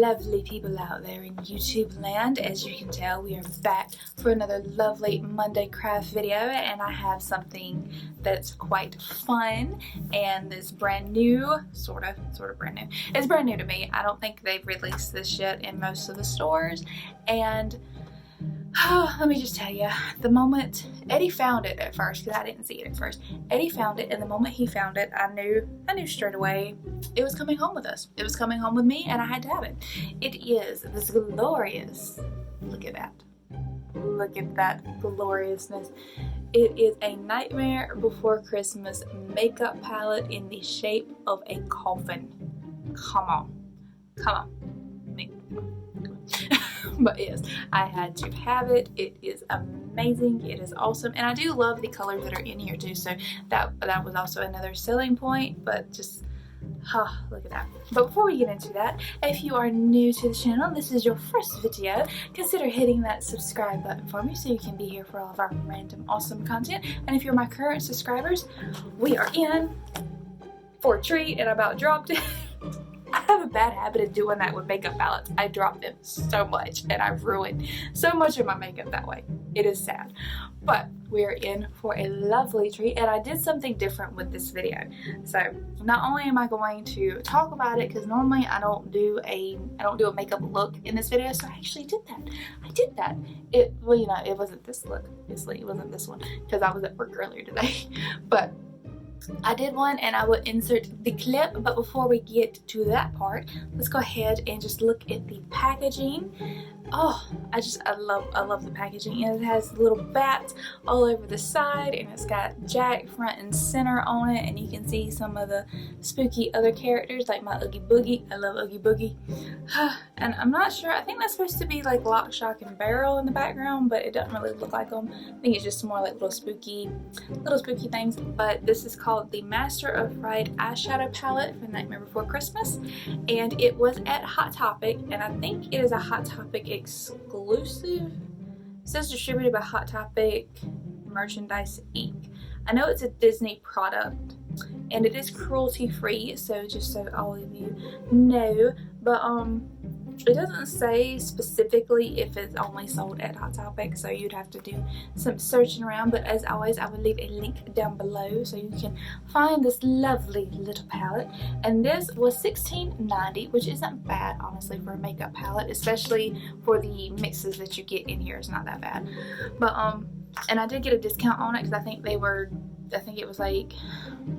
lovely people out there in YouTube land. As you can tell, we are back for another lovely Monday craft video, and I have something that's quite fun and it's brand new, sort of brand new. It's brand new to me. I don't think they've released this yet in most of the stores, and let me just tell you, the moment Eddie found it at first, because I didn't see it at first, Eddie found it, and the moment he found it, I knew straight away it was coming home with us. It was coming home with me, and I had to have it. It is this glorious, look at that gloriousness. It is a Nightmare Before Christmas makeup palette in the shape of a coffin. Come on. But yes, I had to have it. It is amazing. It is awesome, and I do love the colors that are in here too, so that was also another selling point. But just look at that. But before we get into that, if you are new to the channel, this is your first video, consider hitting that subscribe button for me so you can be here for all of our random awesome content. And if you're my current subscribers, we are in for a treat, and I about dropped it. I have a bad habit of doing that with makeup palettes. I drop them so much, and I've ruined so much of my makeup that way. It is sad. But we're in for a lovely treat, and I did something different with this video. So not only am I going to talk about it, because normally I don't do a makeup look in this video, so I actually did that. It wasn't this look. Obviously, it wasn't this one because I was at work earlier today. But I did one, and I will insert the clip. But before we get to that part, let's go ahead and just look at the packaging. Oh, I love the packaging. And it has little bats all over the side, and it's got Jack front and center on it, and you can see some of the spooky other characters like my Oogie Boogie. I love Oogie Boogie. And I'm not sure, I think that's supposed to be like Lock, Shock, and Barrel in the background, but it doesn't really look like them. I think it's just more like little spooky things. But this is called the Master of Fright eyeshadow palette for Nightmare Before Christmas, and it was at Hot Topic, and I think it is a Hot Topic exclusive. It says distributed by Hot Topic Merchandise Inc. I know it's a Disney product, and it is cruelty free, so just so all of you know. But it doesn't say specifically if it's only sold at Hot Topic, so you'd have to do some searching around. But as always, I will leave a link down below so you can find this lovely little palette. And this was $16.90, which isn't bad honestly for a makeup palette, especially for the mixes that you get in here. It's not that bad. But and I did get a discount on it because I think it was like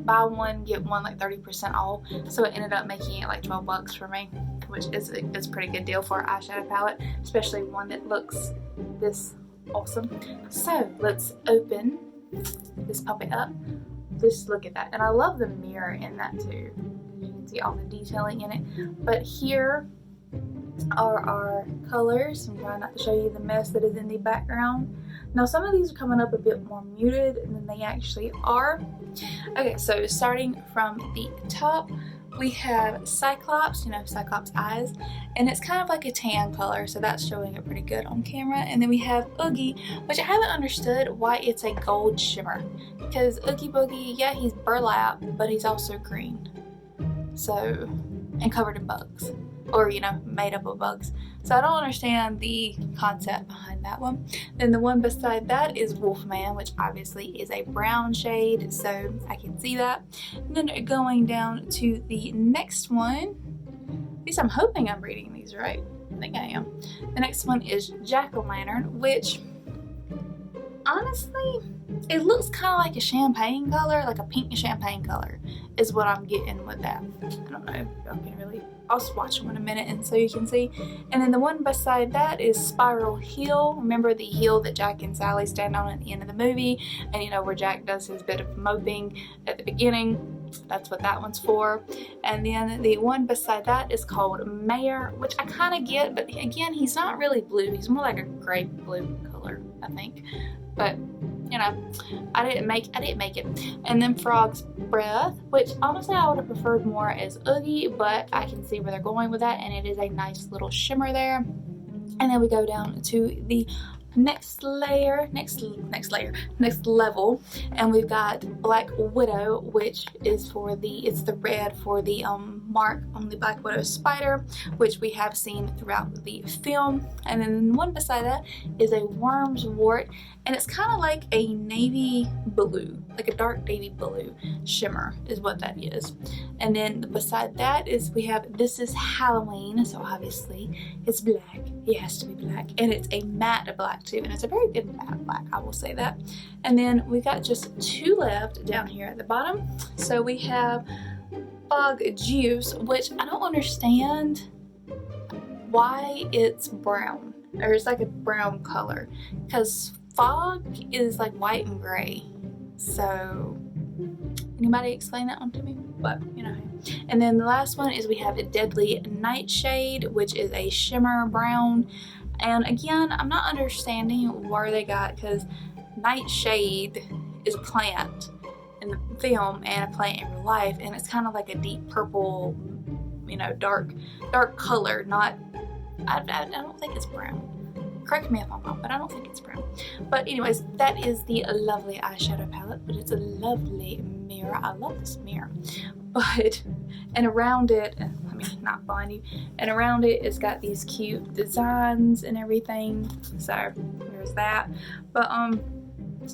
buy one get one like 30% off, so it ended up making it like 12 bucks for me, which is a pretty good deal for an eyeshadow palette, especially one that looks this awesome. So let's open this puppy up. Just look at that, and I love the mirror in that too. You can see all the detailing in it. But here are our colors. I'm trying not to show you the mess that is in the background. Now some of these are coming up a bit more muted than they actually are. Okay, so starting from the top, we have Cyclops, Cyclops eyes, and it's kind of like a tan color, so that's showing it pretty good on camera. And then we have Oogie, which I haven't understood why it's a gold shimmer, because Oogie Boogie, yeah, he's burlap, but he's also green, so, and covered in bugs, or made up of bugs. So I don't understand the concept behind that one. Then the one beside that is Wolfman, which obviously is a brown shade, so I can see that. And then going down to the next one, at least I'm hoping I'm reading these right. I think I am. The next one is Jack-o'-lantern, which honestly, it looks kind of like a champagne color, like a pink champagne color is what I'm getting with that. I don't know if y'all can really, I'll swatch them in a minute and so you can see. And then the one beside that is Spiral Hill. Remember the hill that Jack and Sally stand on at the end of the movie, and where Jack does his bit of moping at the beginning? That's what that one's for. And then the one beside that is called Mayor, which I kind of get, but again, he's not really blue. He's more like a gray blue color, I think. But I didn't make it. And then Frog's Breath, which honestly I would have preferred more as Oogie, but I can see where they're going with that, and it is a nice little shimmer there. And then we go down to the next level, and we've got Black Widow, which is for it's the red for the mark on the Black Widow spider, which we have seen throughout the film. And then the one beside that is a worm's wart, and it's kind of like a navy blue, like a dark navy blue shimmer is what that is. And then beside that is we have This Is Halloween, so obviously it's black. It has to be black, and it's a matte black too, and it's a very good matte black, I will say that. And then we got just 2 left down here at the bottom. So we have Fog Juice, which I don't understand why it's brown, or it's like a brown color, because fog is like white and gray. So anybody explain that one to me? But you know. And then the last one is we have a Deadly Nightshade, which is a shimmer brown. And again, I'm not understanding where they got, because Nightshade is a plant in the film and a plant in real life, and it's kind of like a deep purple, you know, dark color. Not, I don't think it's brown. Correct me if I'm wrong, but I don't think it's brown. But anyways, that is the lovely eyeshadow palette, but it's a lovely mirror. I love this mirror. But, and around it, let me not blind you, and around it, it's got these cute designs and everything. So there's that. But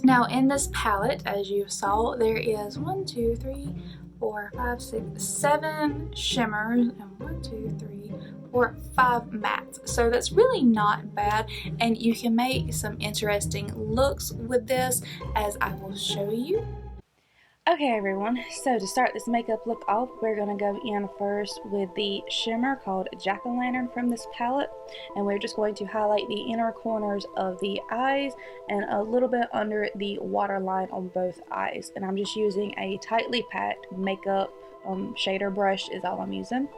now in this palette, as you saw, there is 1, 2, 3, 4, 5, 6, 7 shimmers, and 1, 2, 3, 4, 5 mattes. So that's really not bad, and you can make some interesting looks with this, as I will show you. Okay everyone, so to start this makeup look off, we're going to go in first with the shimmer called Jack-O-Lantern from this palette, and we're just going to highlight the inner corners of the eyes and a little bit under the waterline on both eyes. And I'm just using a tightly packed makeup shader brush is all I'm using.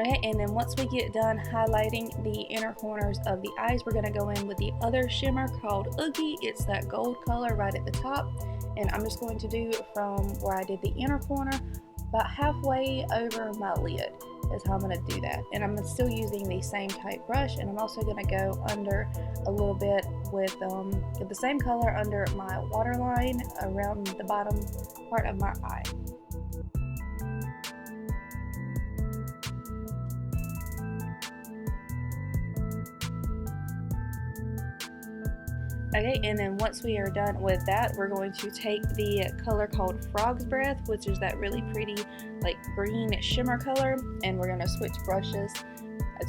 Okay, and then once we get done highlighting the inner corners of the eyes, we're going to go in with the other shimmer called Oogie. It's that gold color right at the top, and I'm just going to do from where I did the inner corner about halfway over my lid is how I'm going to do that. And I'm still using the same type brush, and I'm also going to go under a little bit with the same color under my waterline around the bottom part of my eye. Okay, and then once we are done with that, we're going to take the color called Frog's Breath, which is that really pretty like green shimmer color, and we're going to switch brushes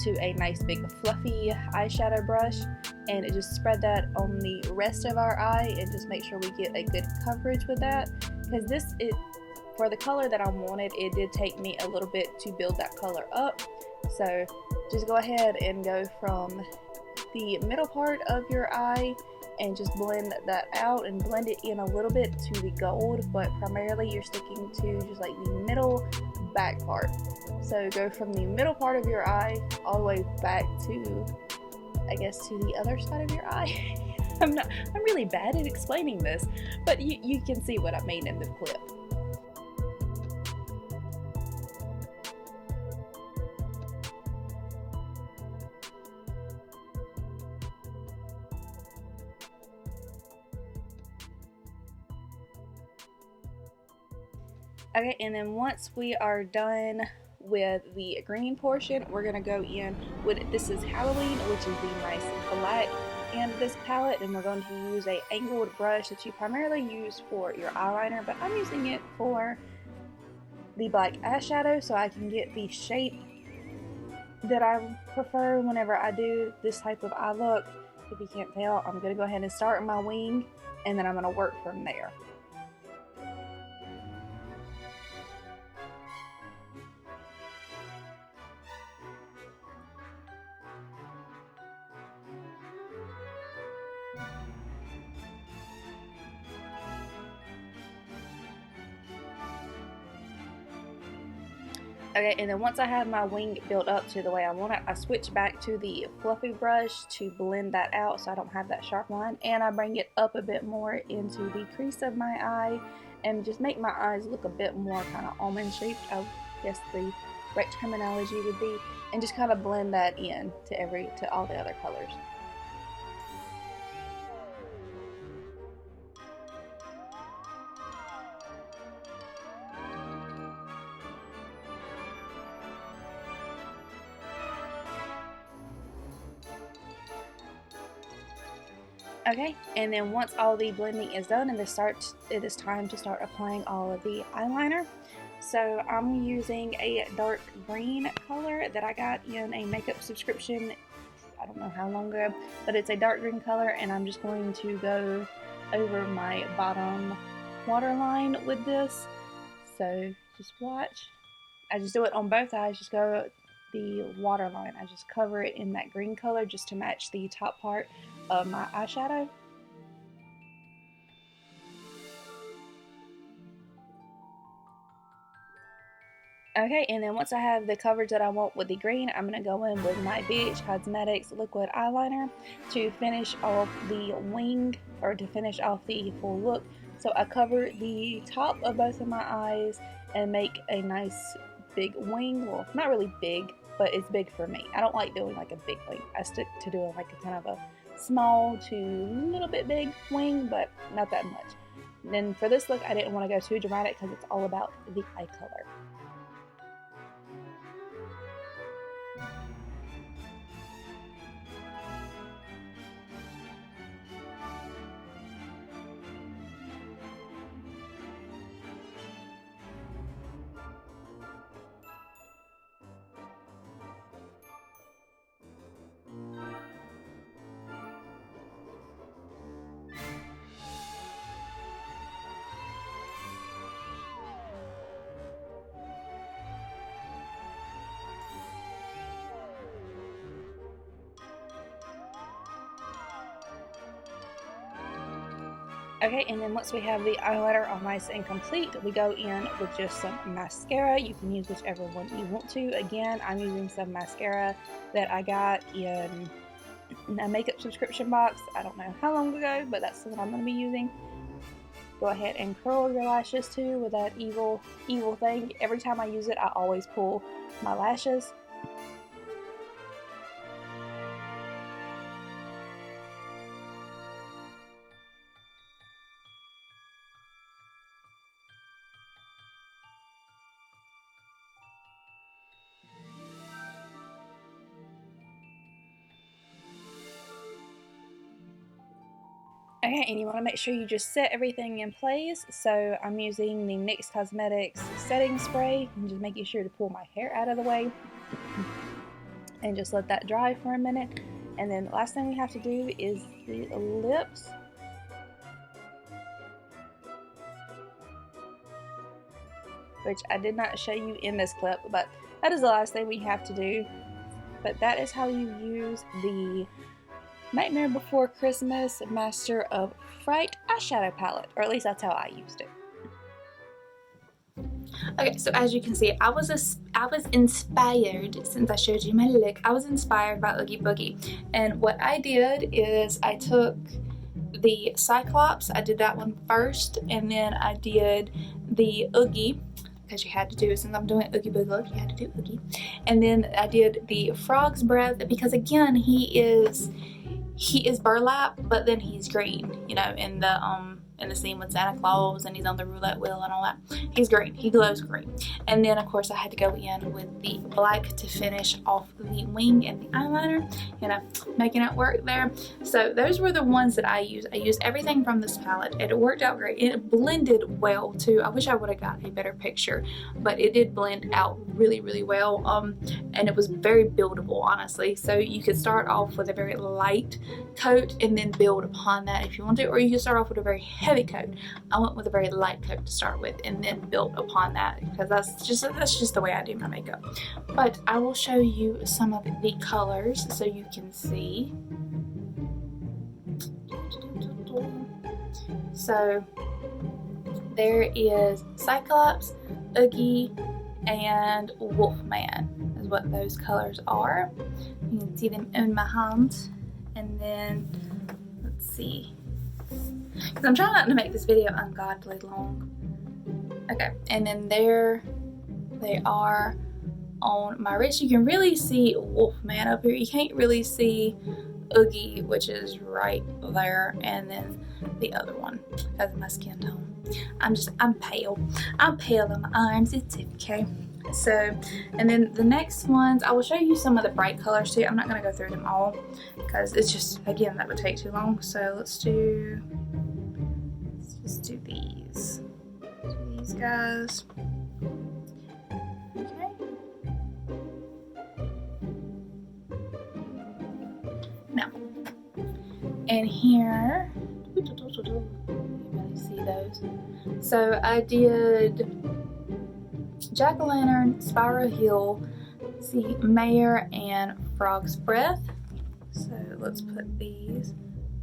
to a nice big fluffy eyeshadow brush, and just spread that on the rest of our eye and just make sure we get a good coverage with that, because for the color that I wanted, it did take me a little bit to build that color up. So just go ahead and go from the middle part of your eye and just blend that out and blend it in a little bit to the gold, but primarily you're sticking to just like the middle back part. So go from the middle part of your eye all the way back to, I guess, to the other side of your eye. I'm really bad at explaining this, but you can see what I mean in the clip. Okay, and then once we are done with the green portion, we're going to go in with This Is Halloween, which is the nice black in this palette, and we're going to use a angled brush that you primarily use for your eyeliner, but I'm using it for the black eyeshadow so I can get the shape that I prefer whenever I do this type of eye look. If you can't tell, I'm going to go ahead and start my wing, and then I'm going to work from there. Okay, and then once I have my wing built up to the way I want it, I switch back to the fluffy brush to blend that out so I don't have that sharp line, and I bring it up a bit more into the crease of my eye and just make my eyes look a bit more kind of almond shaped. I guess the correct terminology would be, and just kind of blend that in to all the other colors. Okay, and then once all the blending is done, it is time to start applying all of the eyeliner. So I'm using a dark green color that I got in a makeup subscription, I don't know how long ago, but it's a dark green color, and I'm just going to go over my bottom waterline with this. So just watch. I just do it on both eyes, just go the waterline. I just cover it in that green color just to match the top part of my eyeshadow. Okay, and then once I have the coverage that I want with the green, I'm going to go in with my BH Cosmetics liquid eyeliner to finish off the wing, or to finish off the full look. So I cover the top of both of my eyes and make a nice big wing. Well, not really big, but it's big for me. I don't like doing like a big wing. I stick to doing like a kind of a small to a little bit big wing, but not that much. And then for this look, I didn't want to go too dramatic because it's all about the eye color. Okay, and then once we have the eyeliner all nice and complete, we go in with just some mascara. You can use whichever one you want to. Again, I'm using some mascara that I got in a makeup subscription box. I don't know how long ago, but that's the one I'm going to be using. Go ahead and curl your lashes too with that evil thing. Every time I use it, I always pull my lashes. Okay, and you want to make sure you just set everything in place. So I'm using the NYX Cosmetics setting spray and just making sure to pull my hair out of the way and just let that dry for a minute. And then the last thing we have to do is the lips. Which I did not show you in this clip, but that is the last thing we have to do. But that is how you use the Nightmare Before Christmas Master of Fright eyeshadow palette, or at least that's how I used it. Okay, so as you can see, I was inspired, since I showed you my look, I was inspired by Oogie Boogie. And what I did is I took the Cyclops, I did that one first, and then I did the Oogie, because you had to do it, since I'm doing Oogie Boogie look, you had to do Oogie. And then I did the Frog's Breath, because again, he is burlap, but then he's green, you know, in the scene with Santa Claus, and he's on the roulette wheel and all that. He's green. He glows green. And then, of course, I had to go in with the black to finish off the wing and the eyeliner, you know, making it work there. So those were the ones that I used. I used everything from this palette. It worked out great. It blended well, too. I wish I would have got a better picture, but it did blend out really, really well. And it was very buildable, honestly. So you could start off with a very light coat and then build upon that if you want to, or you could start off with a very heavy coat. I went with a very light coat to start with and then built upon that, because that's just the way I do my makeup. But I will show you some of the colors so you can see. So there is Cyclops, Oogie, and Wolfman is what those colors are. You can see them in my hand. And then, let's see, because I'm trying not to make this video ungodly long. Okay, and then there they are on my wrist. You can really see Wolfman up here. You can't really see Oogie, which is right there, and then the other one because of my skin tone. I'm pale. I'm pale on my arms. It's okay. So, and then the next ones, I will show you some of the bright colors too. I'm not going to go through them all because it's just, again, that would take too long. So let's just do these. Do these guys. Okay. Now, and here, you can really see those. So I did Jack-o'-lantern, Spiral Hill, see Mayor, and Frog's Breath. So let's put these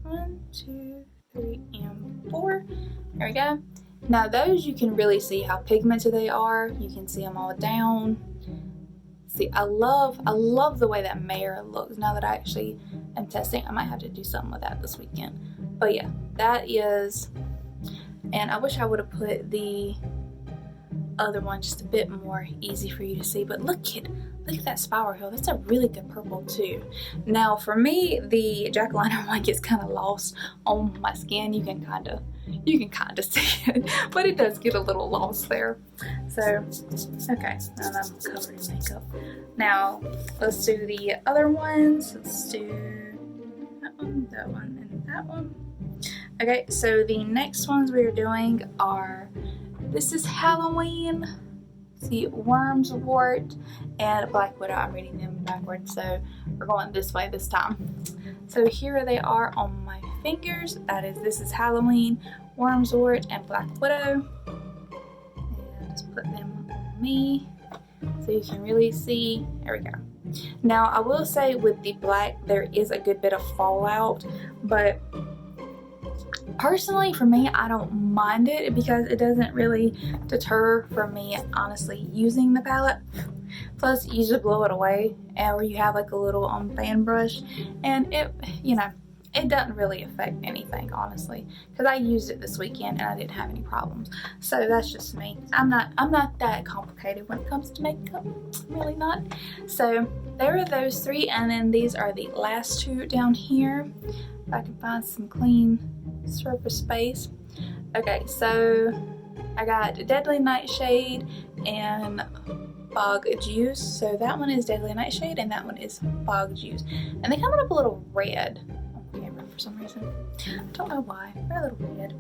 1, 2, 3, and 4. There we go. Now those you can really see how pigmented they are. You can see them all down. See, I love the way that Mayor looks. Now that I actually am testing, I might have to do something with that this weekend. But yeah, that is, and I wish I would have put the other one just a bit more easy for you to see, but look at that Spiral Hill. That's a really good purple too. Now for me, the jack-o'-lantern one gets kind of lost on my skin. You can kind of see it, but it does get a little lost there. So okay, now I'm covered in makeup. Now let's do the other ones. Let's do that one, and that one. Okay, so the next ones we are doing are, this is Halloween, see, Wormswort and Black Widow. I'm reading them backwards, so we're going this way this time. So here they are on my fingers. This is Halloween, Wormswort, and Black Widow. And just put them on me so you can really see. There we go. Now I will say with the black, there is a good bit of fallout, but personally, for me, I don't mind it because it doesn't really deter for me, honestly, using the palette. Plus, you just blow it away, or you have like a little fan brush, and it, it doesn't really affect anything, honestly, because I used it this weekend and I didn't have any problems. So that's just me. I'm not that complicated when it comes to makeup. I'm really not. So there are those three, and then these are the last two down here. If I can find some clean surface space. Okay, so I got Deadly Nightshade and Fog Juice. So that one is Deadly Nightshade and that one is Fog Juice. And they come up a little red on camera for some reason. I don't know why. They're a little red.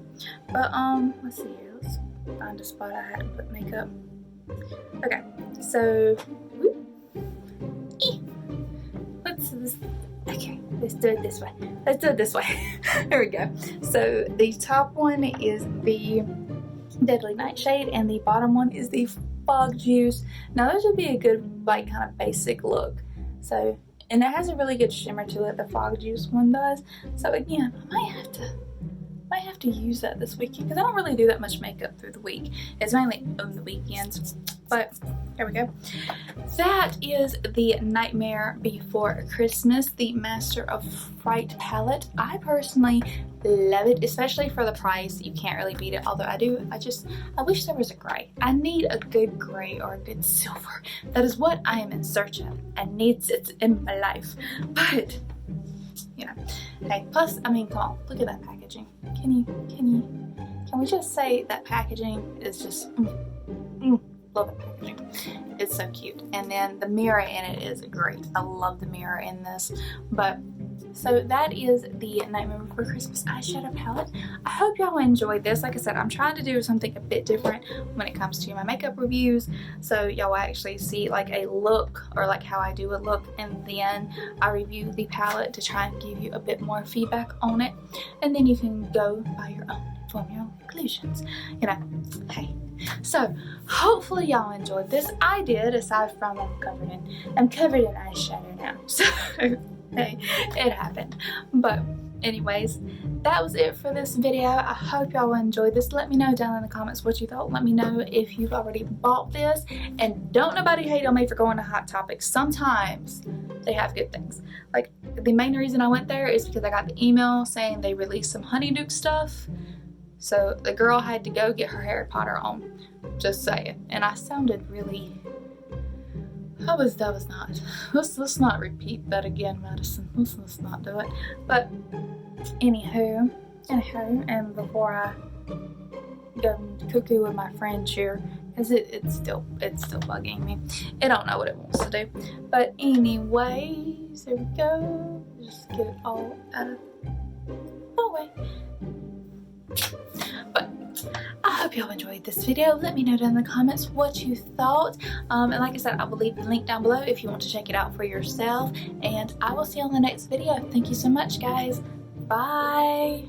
But let's see here. Let's find a spot I had to put makeup. Okay, so let's do it this way. Let's do it this way. There we go. So the top one is the Deadly Nightshade and the bottom one is the Fog Juice. Now this would be a good like kind of basic look. So, and it has a really good shimmer to it, the Fog Juice one does. So again, I might have to use that this weekend because I don't really do that much makeup through the week. It's mainly on the weekends. But there we go. That is the Nightmare Before Christmas, the Master of Fright palette. I personally love it, especially for the price. You can't really beat it, although I wish there was a gray. I need a good gray or a good silver. That is what I am in search of and needs it in my life. But hey, plus, I mean, come on, look at that packaging. Can we just say that packaging is just love the packaging. It's so cute. And then the mirror in it is great. I love the mirror in this. But so that is the Nightmare Before Christmas eyeshadow palette. I hope y'all enjoyed this. Like I said, I'm trying to do something a bit different when it comes to my makeup reviews. So y'all will actually see like a look or like how I do a look, and then I review the palette to try and give you a bit more feedback on it. And then you can go by your own, form your own conclusions. Hey. So hopefully y'all enjoyed this. I did, aside from I'm covered in eyeshadow now. So hey, it happened. But anyways, that was it for this video. I hope y'all enjoyed this. Let me know down in the comments what you thought. Let me know if you've already bought this. And don't nobody hate on me for going to Hot Topic. Sometimes they have good things. Like the main reason I went there is because I got the email saying they released some Honeydew stuff. So the girl had to go get her Harry Potter on, just saying. And I sounded really that was not. Let's not repeat that again, Madison. Let's not do it. But anywho, and before I go cuckoo with my friends here, because it's still bugging me. It don't know what it wants to do. But anyways, there we go. Just get it all out of the way. But I hope y'all enjoyed this video. Let me know down in the comments what you thought. And like I said, I will leave the link down below if you want to check it out for yourself. And I will see you on the next video. Thank you so much, guys. Bye.